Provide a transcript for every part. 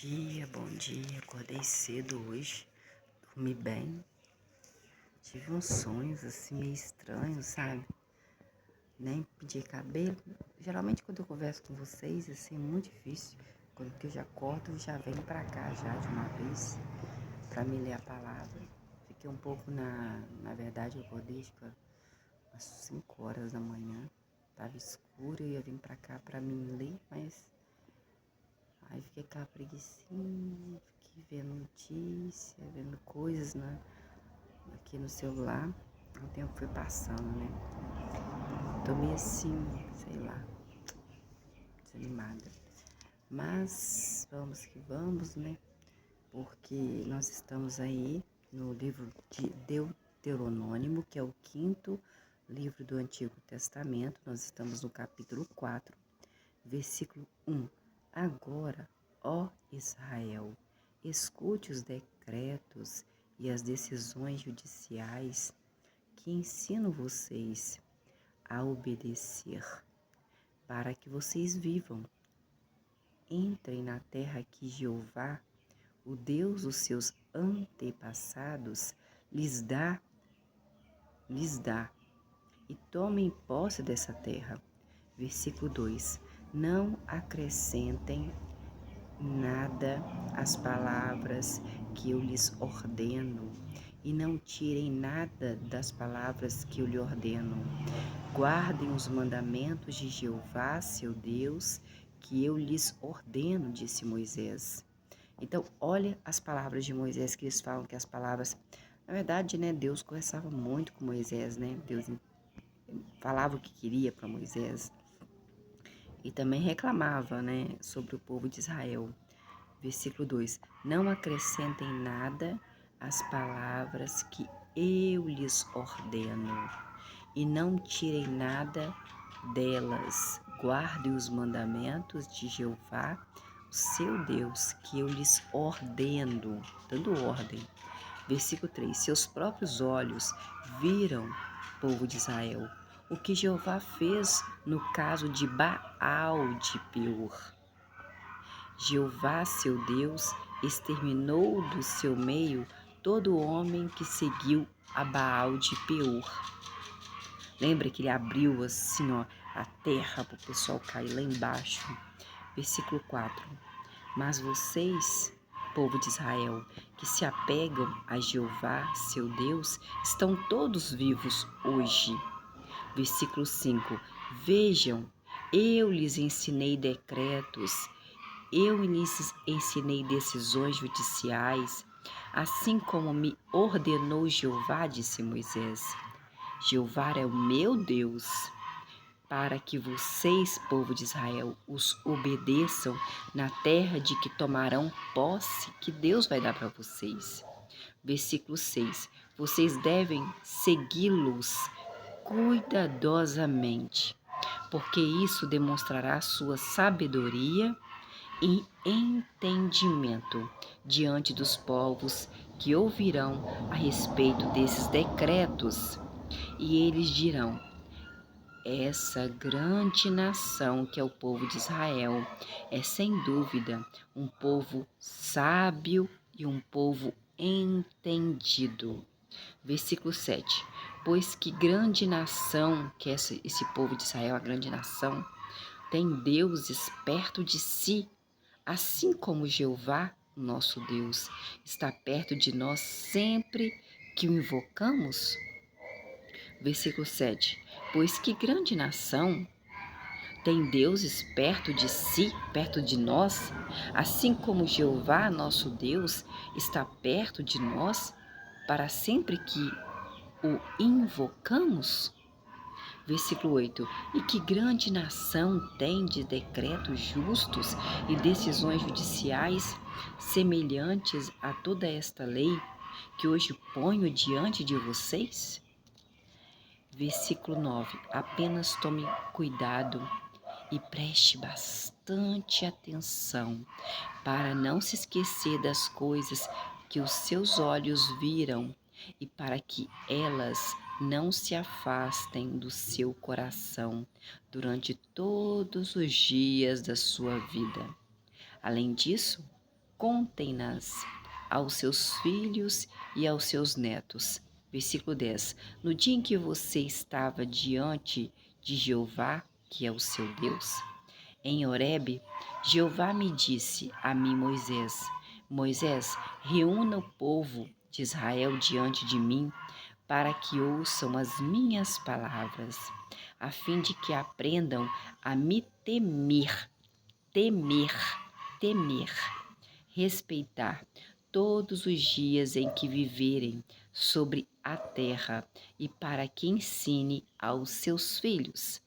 Bom dia. Acordei cedo hoje, dormi bem. Tive uns sonhos assim meio estranhos, sabe? Nem pedi cabelo. Geralmente quando eu converso com vocês, assim, é muito difícil. Quando que eu já acordo, eu já venho pra cá já de uma vez pra me ler a palavra. Fiquei um pouco na verdade, eu acordei acho que às 5 horas da manhã. Tava escuro e eu vim pra cá pra me ler, mas aí fiquei com a preguicinha, fiquei vendo notícia, vendo coisas aqui no celular. O tempo foi passando, né? Tô meio assim, sei lá, desanimada. Mas vamos que vamos, né? Porque nós estamos aí no livro de Deuteronômio, que é o 5º livro do Antigo Testamento. Nós estamos no capítulo 4, versículo 1. Agora, ó Israel, escute os decretos e as decisões judiciais que ensino vocês a obedecer, para que vocês vivam. Entrem na terra que Jeová, o Deus dos seus antepassados, lhes dá, e tomem posse dessa terra. Versículo 2. Não acrescentem nada às palavras que eu lhes ordeno, e não tirem nada das palavras que eu lhe ordeno. Guardem os mandamentos de Jeová, seu Deus, que eu lhes ordeno, disse Moisés. Então, olha as palavras de Moisés, que eles falam que as palavras... Na verdade, né, Deus conversava muito com Moisés, né? Deus falava o que queria para Moisés. E também reclamava, né, sobre o povo de Israel. Versículo 2. Não acrescentem nada às palavras que eu lhes ordeno, e não tirem nada delas. Guardem os mandamentos de Jeová, o seu Deus, que eu lhes ordeno, dando ordem. Versículo 3. Seus próprios olhos viram, povo de Israel, o que Jeová fez no caso de Baal de Peor. Jeová, seu Deus, exterminou do seu meio todo homem que seguiu a Baal de Peor. Lembra que ele abriu assim, ó, a terra para o pessoal cair lá embaixo? Versículo 4. Mas vocês, povo de Israel, que se apegam a Jeová, seu Deus, estão todos vivos hoje. Versículo 5. Vejam, eu lhes ensinei decretos, eu lhes ensinei decisões judiciais, assim como me ordenou Jeová, disse Moisés. Jeová é o meu Deus, para que vocês, povo de Israel, os obedeçam na terra de que tomarão posse, que Deus vai dar para vocês. Versículo 6. Vocês devem segui-los cuidadosamente, porque isso demonstrará sua sabedoria e entendimento diante dos povos que ouvirão a respeito desses decretos. E eles dirão: essa grande nação que é o povo de Israel é sem dúvida um povo sábio e um povo entendido. Versículo 7. Pois que grande nação que é esse povo de Israel, a grande nação, tem deuses perto de si, assim como Jeová, nosso Deus, está perto de nós sempre que o invocamos? Versículo 7. Pois que grande nação tem deuses perto de si, perto de nós, assim como Jeová, nosso Deus, está perto de nós para sempre que o invocamos? Versículo 8. E que grande nação tem de decretos justos e decisões judiciais semelhantes a toda esta lei que hoje ponho diante de vocês? Versículo 9. Apenas tome cuidado e preste bastante atenção para não se esquecer das coisas que os seus olhos viram e para que elas não se afastem do seu coração durante todos os dias da sua vida. Além disso, contem-nas aos seus filhos e aos seus netos. Versículo 10. No dia em que você estava diante de Jeová, que é o seu Deus, em Horebe, Jeová me disse a mim, Moisés: Moisés, reúna o povo de Israel diante de mim, para que ouçam as minhas palavras, a fim de que aprendam a me temer, temer, respeitar todos os dias em que viverem sobre a terra, e para que ensine aos seus filhos.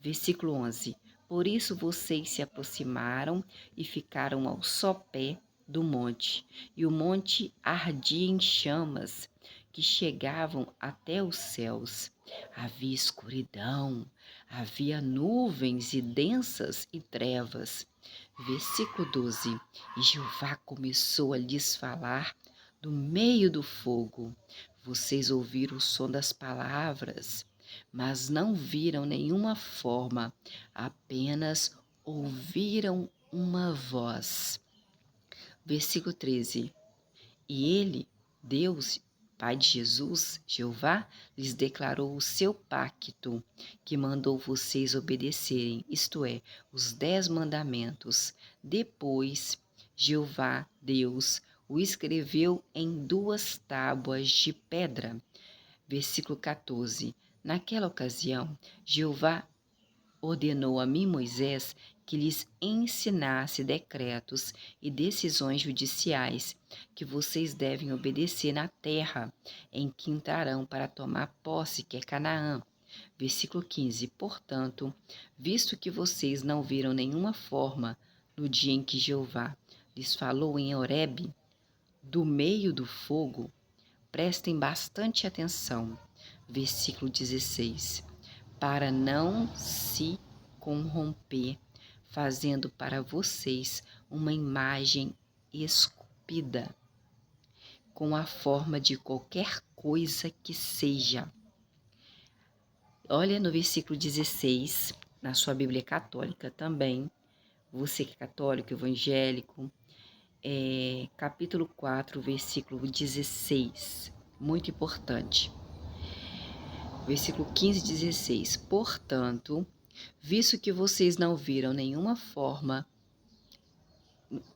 Versículo 11. Por isso vocês se aproximaram e ficaram ao sopé do monte, e o monte ardia em chamas que chegavam até os céus. Havia escuridão, havia nuvens e densas e trevas. Versículo 12. E Jeová começou a lhes falar do meio do fogo. Vocês ouviram o som das palavras, mas não viram nenhuma forma, apenas ouviram uma voz. Versículo 13. E ele, Deus, Pai de Jesus, Jeová, lhes declarou o seu pacto, que mandou vocês obedecerem, isto é, os 10 mandamentos. Depois, Jeová, Deus, o escreveu em 2 tábuas de pedra. Versículo 14. Naquela ocasião, Jeová ordenou a mim, Moisés, que lhes ensinasse decretos e decisões judiciais que vocês devem obedecer na terra em que entrarão para tomar posse, que é Canaã. Versículo 15. Portanto, visto que vocês não viram nenhuma forma no dia em que Jeová lhes falou em Horebe, do meio do fogo, prestem bastante atenção. Versículo 16. Para não se corromper, fazendo para vocês uma imagem esculpida, com a forma de qualquer coisa que seja. Olha no versículo 16, na sua Bíblia católica também, você que é católico, evangélico, capítulo 4, versículo 16, muito importante. Versículo 15 e 16. Portanto, visto que vocês não viram nenhuma forma,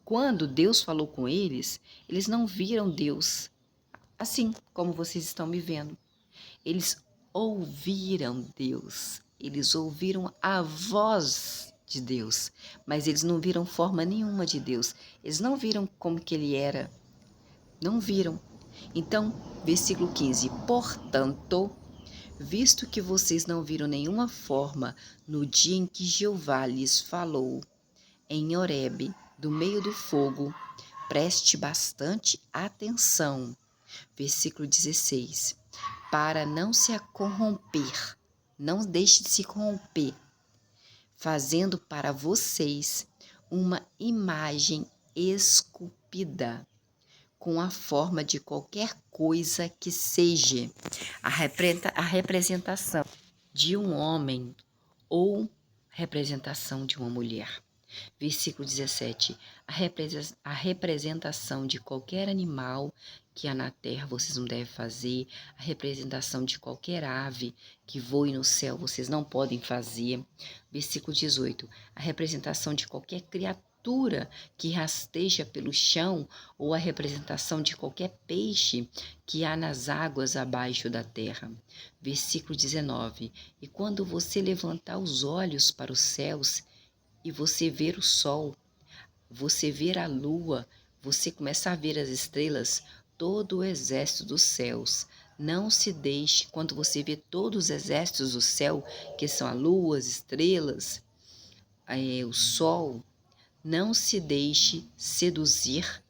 quando Deus falou com eles, eles não viram Deus assim como vocês estão me vendo. Eles ouviram Deus, eles ouviram a voz de Deus, mas eles não viram forma nenhuma de Deus. Eles não viram como que ele era, não viram. Então, versículo 15. Portanto, visto que vocês não viram nenhuma forma no dia em que Jeová lhes falou em Horebe, do meio do fogo, preste bastante atenção. Versículo 16. Para não se corromper, não deixe de se corromper, fazendo para vocês uma imagem esculpida, com a forma de qualquer coisa que seja a representação de um homem ou representação de uma mulher. Versículo 17. A representação de qualquer animal que há na terra vocês não devem fazer. A representação de qualquer ave que voe no céu vocês não podem fazer. Versículo 18. A representação de qualquer criatura que rasteja pelo chão ou a representação de qualquer peixe que há nas águas abaixo da terra. Versículo 19. E quando você levantar os olhos para os céus e você ver o sol, você ver a lua, você começar a ver as estrelas, todo o exército dos céus. Não se deixe, quando você vê todos os exércitos do céu, que são a lua, as estrelas, o sol, não se deixe seduzir,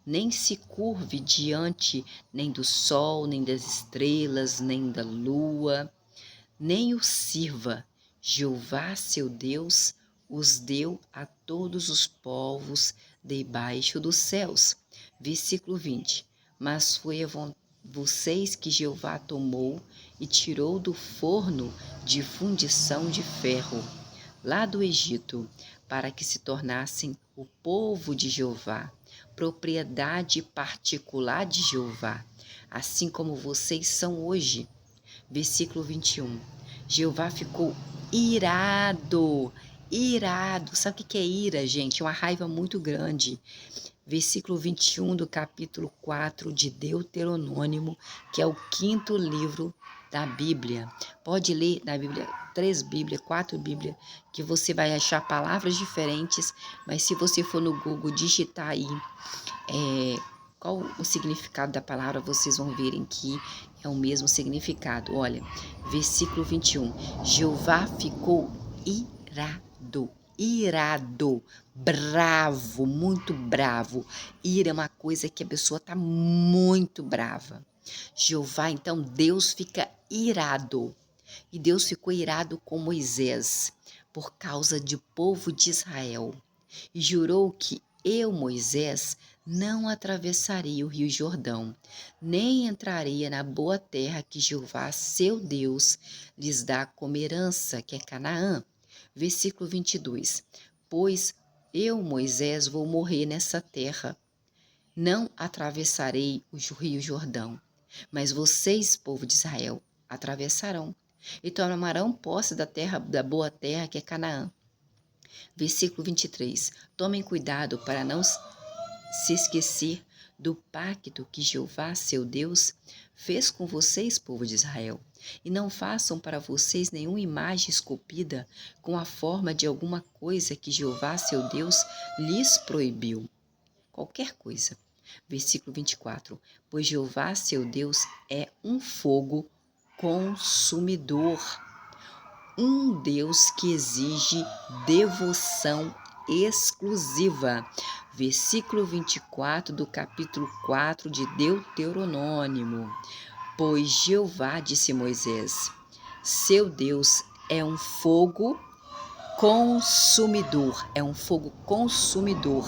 nem se curve diante nem do sol, nem das estrelas, nem da lua, nem o sirva. Jeová, seu Deus, os deu a todos os povos debaixo dos céus. Versículo 20. Mas foi a vocês que Jeová tomou e tirou do forno de fundição de ferro, lá do Egito, para que se tornassem o povo de Jeová. propriedade particular de Jeová, assim como vocês são hoje. Versículo 21. Jeová ficou irado. Irado. Sabe o que é ira, gente? É uma raiva muito grande. Versículo 21 do capítulo 4 de Deuteronômio, que é o 5º livro da Bíblia. Pode ler na Bíblia, 3 Bíblias, 4 Bíblias, que você vai achar palavras diferentes, mas se você for no Google digitar aí qual o significado da palavra, vocês vão verem que é o mesmo significado. Olha, versículo 21. Jeová ficou irado. Irado, bravo, muito bravo. Ira é uma coisa que a pessoa está muito brava. Jeová, então, Deus fica irado. E Deus ficou irado com Moisés por causa do povo de Israel. E jurou que eu, Moisés, não atravessaria o rio Jordão, nem entraria na boa terra que Jeová, seu Deus, lhes dá como herança, que é Canaã. Versículo 22. Pois eu, Moisés, vou morrer nessa terra. Não atravessarei o rio Jordão, mas vocês, povo de Israel, atravessarão e tomarão posse da terra, da boa terra, que é Canaã. Versículo 23. Tomem cuidado para não se esquecer do pacto que Jeová, seu Deus, fez com vocês, povo de Israel. E não façam para vocês nenhuma imagem esculpida com a forma de alguma coisa que Jeová, seu Deus, lhes proibiu. Qualquer coisa. Versículo 24. Pois Jeová, seu Deus, é um fogo consumidor. Um Deus que exige devoção exclusiva. Versículo 24 do capítulo 4 de Deuteronômio. Pois Jeová, disse Moisés, seu Deus é um fogo consumidor. É um fogo consumidor.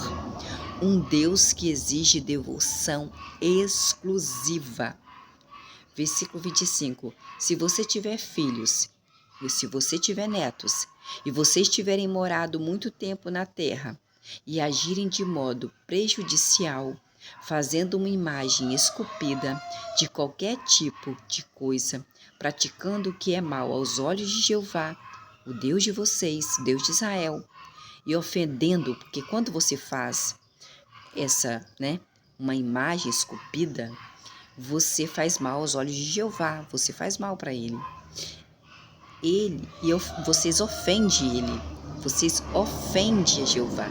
Um Deus que exige devoção exclusiva. Versículo 25. Se você tiver filhos e se você tiver netos, e vocês tiverem morado muito tempo na terra, e agirem de modo prejudicial, fazendo uma imagem esculpida de qualquer tipo de coisa, praticando o que é mal aos olhos de Jeová, o Deus de vocês, Deus de Israel, e ofendendo, porque quando você faz uma imagem esculpida, você faz mal aos olhos de Jeová, você faz mal para ele. Vocês ofendem ele, vocês ofendem a Jeová.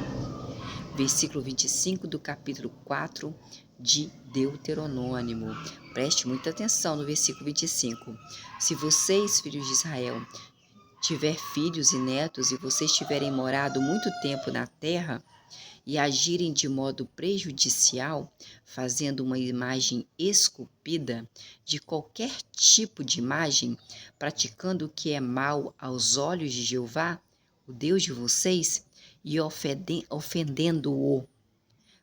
Versículo 25 do capítulo 4 de Deuteronômio. Preste muita atenção no versículo 25. Se vocês, filhos de Israel, tiver filhos e netos e vocês tiverem morado muito tempo na terra e agirem de modo prejudicial, fazendo uma imagem esculpida de qualquer tipo de imagem, praticando o que é mal aos olhos de Jeová, o Deus de vocês, e ofendendo-o.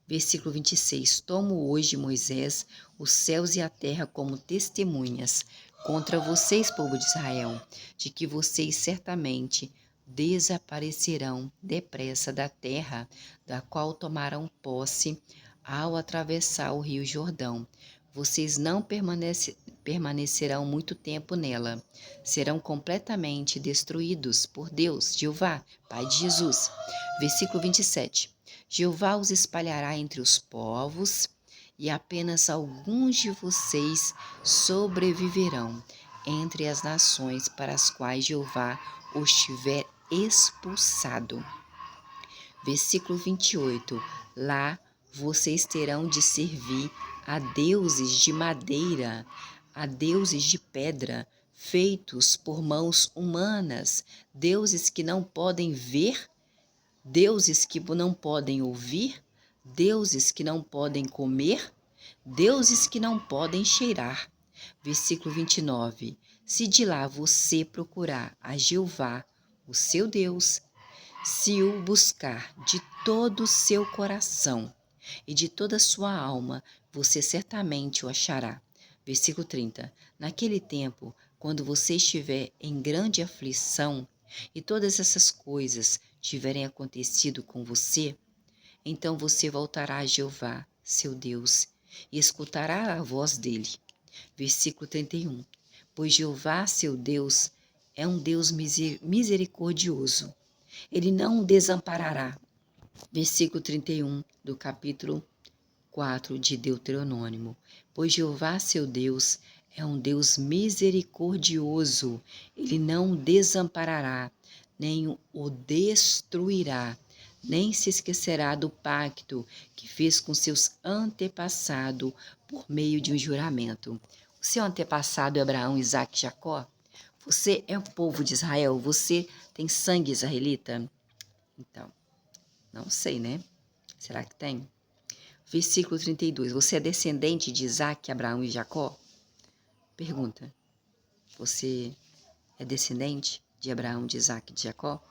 Versículo 26. Tomo hoje, Moisés, os céus e a terra como testemunhas contra vocês, povo de Israel, de que vocês certamente desaparecerão depressa da terra, da qual tomarão posse ao atravessar o rio Jordão. Vocês não permanecerão muito tempo nela. Serão completamente destruídos por Deus, Jeová, Pai de Jesus. Versículo 27. Jeová os espalhará entre os povos, e apenas alguns de vocês sobreviverão entre as nações para as quais Jeová os tiver expulsado. Versículo 28. Lá vocês terão de servir a deuses de madeira, a deuses de pedra, feitos por mãos humanas, deuses que não podem ver, deuses que não podem ouvir, deuses que não podem comer, deuses que não podem cheirar. Versículo 29. Se de lá você procurar a Jeová, o seu Deus, se o buscar de todo o seu coração e de toda a sua alma, você certamente o achará. Versículo 30. Naquele tempo, quando você estiver em grande aflição e todas essas coisas tiverem acontecido com você, Então você voltará a Jeová, seu Deus, e escutará a voz dele. Versículo 31. Pois Jeová, seu Deus, é um Deus misericordioso. Ele não o desamparará. Versículo 31 do capítulo 4 de Deuteronômio. Pois Jeová, seu Deus, é um Deus misericordioso. Ele não o desamparará, nem o destruirá, nem se esquecerá do pacto que fez com seus antepassados por meio de um juramento. O seu antepassado é Abraão, Isaque e Jacó? Você é o povo de Israel? Você tem sangue israelita? Então, não sei, né? Será que tem? Versículo 32. Você é descendente de Isaque, Abraão e Jacó? Pergunta. Você é descendente de Abraão, de Isaque e de Jacó?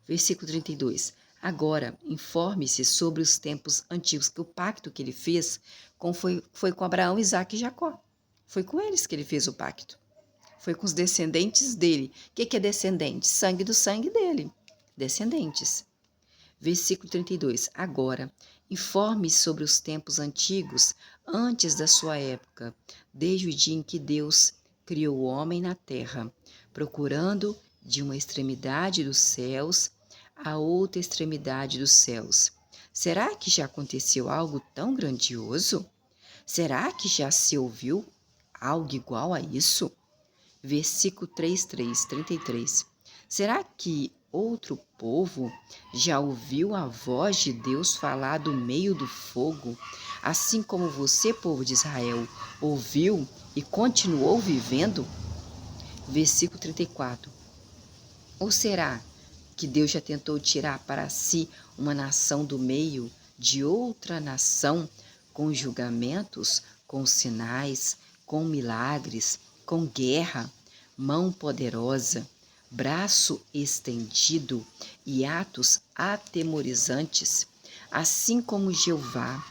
Versículo 32. Agora, informe-se sobre os tempos antigos, que o pacto que ele fez foi com Abraão, Isaque e Jacó. Foi com eles que ele fez o pacto. Foi com os descendentes dele. O que é descendente? Sangue do sangue dele. Descendentes. Versículo 32. Agora, informe sobre os tempos antigos, antes da sua época, desde o dia em que Deus criou o homem na terra, procurando de uma extremidade dos céus a outra extremidade dos céus. Será que já aconteceu algo tão grandioso? Será que já se ouviu algo igual a isso? Versículo 33. Será que outro povo já ouviu a voz de Deus falar do meio do fogo, assim como você, povo de Israel, ouviu e continuou vivendo? Versículo 34. Ou será que Deus já tentou tirar para si uma nação do meio de outra nação, com julgamentos, com sinais, com milagres, com guerra, mão poderosa, braço estendido e atos atemorizantes, assim como Jeová,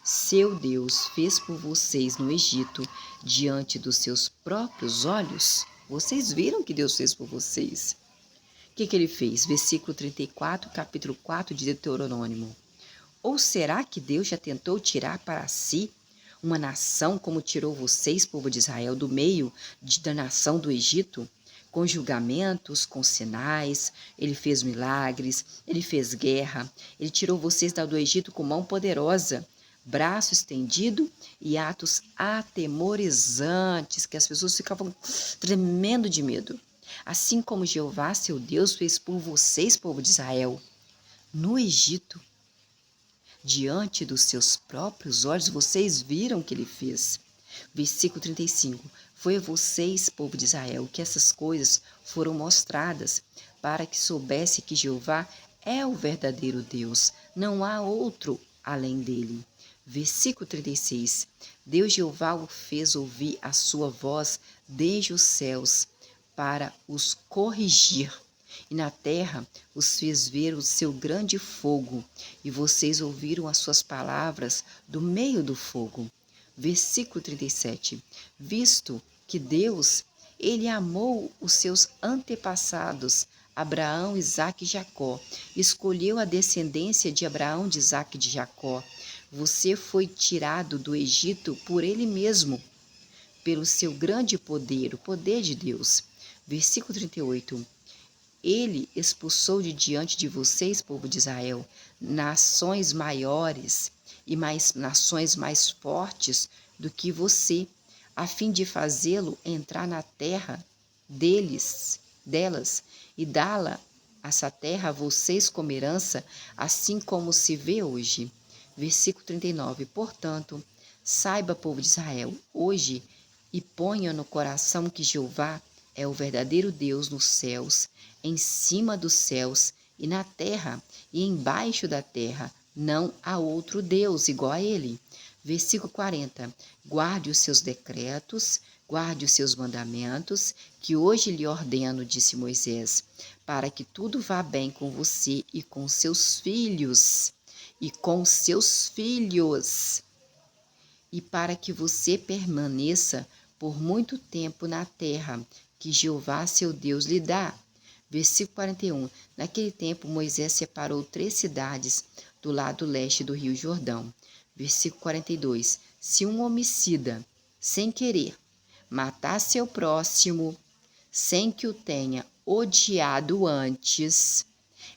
seu Deus, fez por vocês no Egito, diante dos seus próprios olhos? Vocês viram que Deus fez por vocês. O que ele fez? Versículo 34, capítulo 4 de Deuteronômio. Ou será que Deus já tentou tirar para si uma nação como tirou vocês, povo de Israel, do meio da nação do Egito? Com julgamentos, com sinais, ele fez milagres, ele fez guerra, ele tirou vocês do Egito com mão poderosa, braço estendido e atos atemorizantes, que as pessoas ficavam tremendo de medo. Assim como Jeová, seu Deus, fez por vocês, povo de Israel, no Egito. Diante dos seus próprios olhos, vocês viram o que ele fez. Versículo 35. Foi a vocês, povo de Israel, que essas coisas foram mostradas, para que soubesse que Jeová é o verdadeiro Deus, não há outro além dele. Versículo 36. Deus Jeová o fez ouvir a sua voz desde os céus, para os corrigir. E na terra os fez ver o seu grande fogo, e vocês ouviram as suas palavras do meio do fogo. Versículo 37. Visto que Deus, ele amou os seus antepassados, Abraão, Isaque e Jacó, escolheu a descendência de Abraão, de Isaque e de Jacó. Você foi tirado do Egito por ele mesmo, pelo seu grande poder, o poder de Deus. Versículo 38. Ele expulsou de diante de vocês, povo de Israel, nações maiores e nações mais fortes do que você, a fim de fazê-lo entrar na terra delas, e dá-la essa terra a vocês como herança, assim como se vê hoje. Versículo 39. Portanto, saiba, povo de Israel, hoje, e ponha no coração que Jeová é o verdadeiro Deus nos céus, em cima dos céus e na terra e embaixo da terra. Não há outro Deus igual a ele. Versículo 40. Guarde os seus decretos, guarde os seus mandamentos, que hoje lhe ordeno, disse Moisés, para que tudo vá bem com você e com seus filhos. E com seus filhos. E para que você permaneça por muito tempo na terra que Jeová, seu Deus, lhe dá. Versículo 41. Naquele tempo, Moisés separou 3 cidades do lado leste do rio Jordão. Versículo 42. Se um homicida, sem querer, matar seu próximo, sem que o tenha odiado antes,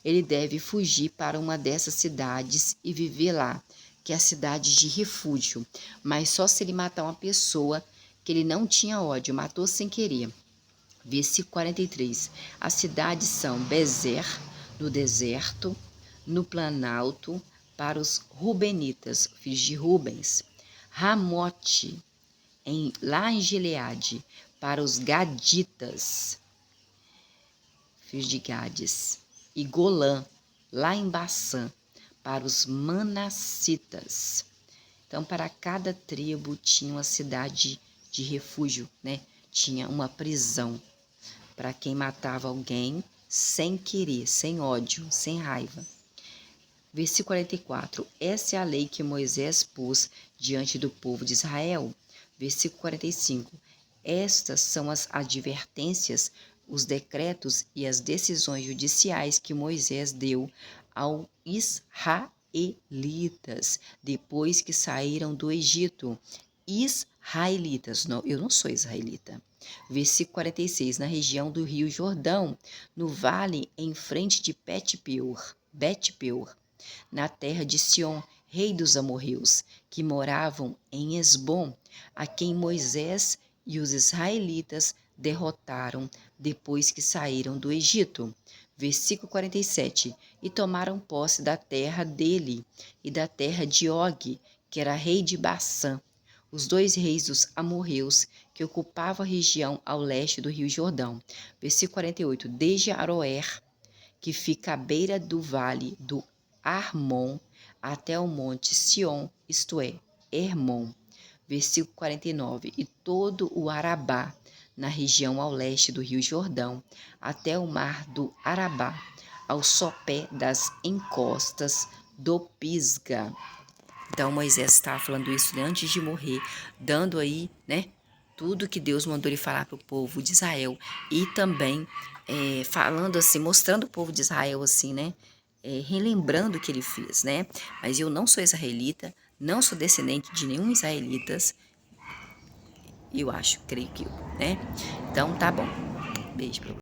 ele deve fugir para uma dessas cidades e viver lá, que é a cidade de refúgio. Mas só se ele matar uma pessoa que ele não tinha ódio, matou sem querer. Versículo 43. As cidades são Bezer, no deserto, no planalto, para os Rubenitas, filhos de Rubens. Ramote, lá em Gileade, para os Gaditas, filhos de Gades. E Golã, lá em Bassã, para os Manassitas. Então, para cada tribo tinha uma cidade de refúgio, né? Tinha uma prisão para quem matava alguém sem querer, sem ódio, sem raiva. Versículo 44. Essa é a lei que Moisés pôs diante do povo de Israel. Versículo 45. Estas são as advertências, os decretos e as decisões judiciais que Moisés deu aos israelitas depois que saíram do Egito. Israelitas, não, eu não sou israelita. Versículo 46, na região do rio Jordão, no vale em frente de Bet-peor, na terra de Sion, rei dos amorreus, que moravam em Esbom, a quem Moisés e os israelitas derrotaram depois que saíram do Egito. Versículo 47, e tomaram posse da terra dele e da terra de Og, que era rei de Bassã, os 2 reis dos amorreus que ocupavam a região ao leste do rio Jordão. Versículo 48, desde Aroer, que fica à beira do vale do Armon, até o monte Sion, isto é, Hermon. Versículo 49, e todo o Arabá, na região ao leste do rio Jordão, até o mar do Arabá, ao sopé das encostas do Pisga. Então, Moisés estava falando isso antes de morrer, dando aí, né, tudo que Deus mandou ele falar para o povo de Israel. E também falando assim, mostrando o povo de Israel assim, né, relembrando o que ele fez, né. Mas eu não sou israelita, não sou descendente de nenhum israelitas, eu acho, creio que eu, né. Então, tá bom. Beijo pra você.